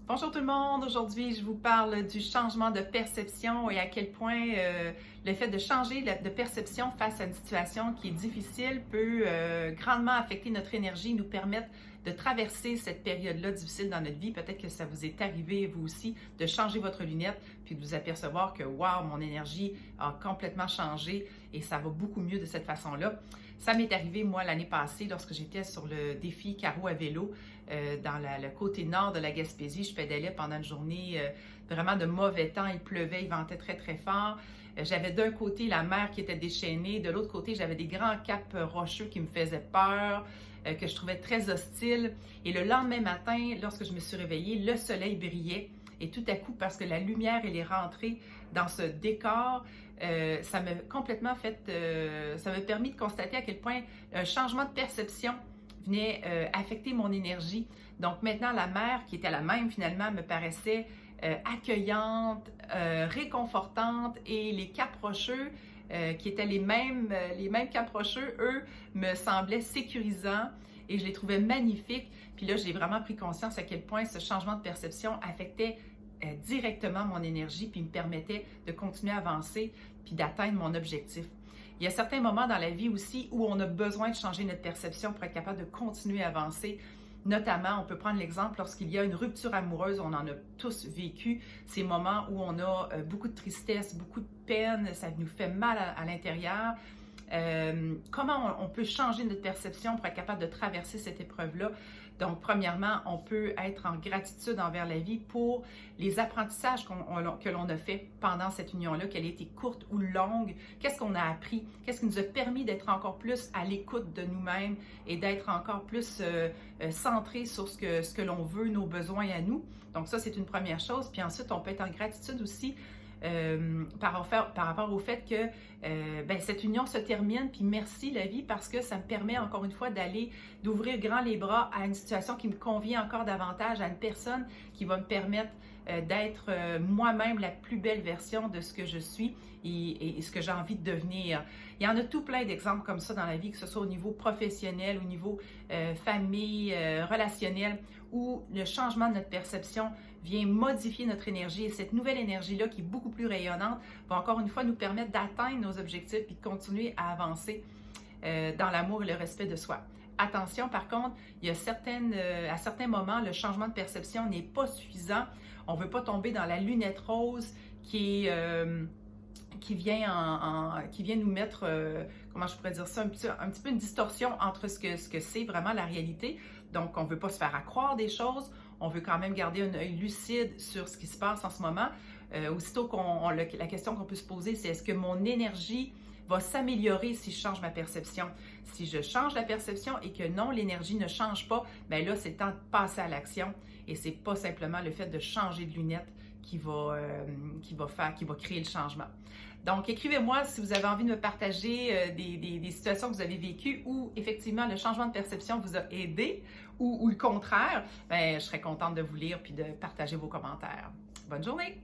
Bonjour tout le monde, aujourd'hui je vous parle du changement de perception et à quel point le fait de changer de perception face à une situation qui est difficile peut grandement affecter notre énergie, nous permettre de traverser cette période-là difficile dans notre vie. Peut-être que ça vous est arrivé vous aussi de changer votre lunette puis de vous apercevoir que wow, mon énergie a complètement changé et ça va beaucoup mieux de cette façon-là. Ça m'est arrivé, moi, l'année passée, lorsque j'étais sur le défi carreau à vélo dans le côté nord de la Gaspésie. Je pédalais pendant une journée vraiment de mauvais temps. Il pleuvait, il ventait très, très fort. J'avais d'un côté la mer qui était déchaînée. De l'autre côté, j'avais des grands caps rocheux qui me faisaient peur, que je trouvais très hostiles. Et le lendemain matin, lorsque je me suis réveillée, le soleil brillait. Et tout à coup, parce que la lumière, elle est rentrée dans ce décor, ça m'a complètement ça m'a permis de constater à quel point un changement de perception venait affecter mon énergie. Donc maintenant, la mer, qui était la même finalement, me paraissait accueillante, réconfortante et les caps rocheux, qui étaient les mêmes caps rocheux, eux, me semblaient sécurisants et je les trouvais magnifiques. Puis là, j'ai vraiment pris conscience à quel point ce changement de perception affectait directement mon énergie puis me permettait de continuer à avancer puis d'atteindre mon objectif. Il y a certains moments dans la vie aussi où on a besoin de changer notre perception pour être capable de continuer à avancer. Notamment, on peut prendre l'exemple lorsqu'il y a une rupture amoureuse, on en a tous vécu, ces moments où on a beaucoup de tristesse, beaucoup de peine, ça nous fait mal à l'intérieur. Comment on peut changer notre perception pour être capable de traverser cette épreuve-là? Donc, premièrement, on peut être en gratitude envers la vie pour les apprentissages que l'on a fait pendant cette union-là, qu'elle ait été courte ou longue. Qu'est-ce qu'on a appris? Qu'est-ce qui nous a permis d'être encore plus à l'écoute de nous-mêmes et d'être encore plus centré sur ce que l'on veut, nos besoins à nous? Donc ça, c'est une première chose. Puis ensuite, on peut être en gratitude aussi par rapport au fait que cette union se termine, puis merci la vie parce que ça me permet encore une fois d'ouvrir grand les bras à une situation qui me convient encore davantage, à une personne qui va me permettre d'être moi-même la plus belle version de ce que je suis et ce que j'ai envie de devenir. Il y en a tout plein d'exemples comme ça dans la vie, que ce soit au niveau professionnel, au niveau famille, relationnel, où le changement de notre perception vient modifier notre énergie et cette nouvelle énergie-là qui est beaucoup plus rayonnante va encore une fois nous permettre d'atteindre nos objectifs et de continuer à avancer dans l'amour et le respect de soi. Attention, par contre, il y a à certains moments, le changement de perception n'est pas suffisant. On ne veut pas tomber dans la lunette rose qui vient nous mettre, comment je pourrais dire ça, un petit peu une distorsion entre ce que c'est vraiment la réalité. Donc, on ne veut pas se faire accroire des choses. On veut quand même garder un œil lucide sur ce qui se passe en ce moment. Aussitôt la question qu'on peut se poser, c'est est-ce que mon énergie va s'améliorer si je change ma perception? Si je change la perception et que non, l'énergie ne change pas, bien là, c'est le temps de passer à l'action et c'est pas simplement le fait de changer de lunettes qui va créer le changement. Donc, écrivez-moi si vous avez envie de me partager des situations que vous avez vécues où effectivement le changement de perception vous a aidé ou le contraire. Bien, je serais contente de vous lire puis de partager vos commentaires. Bonne journée!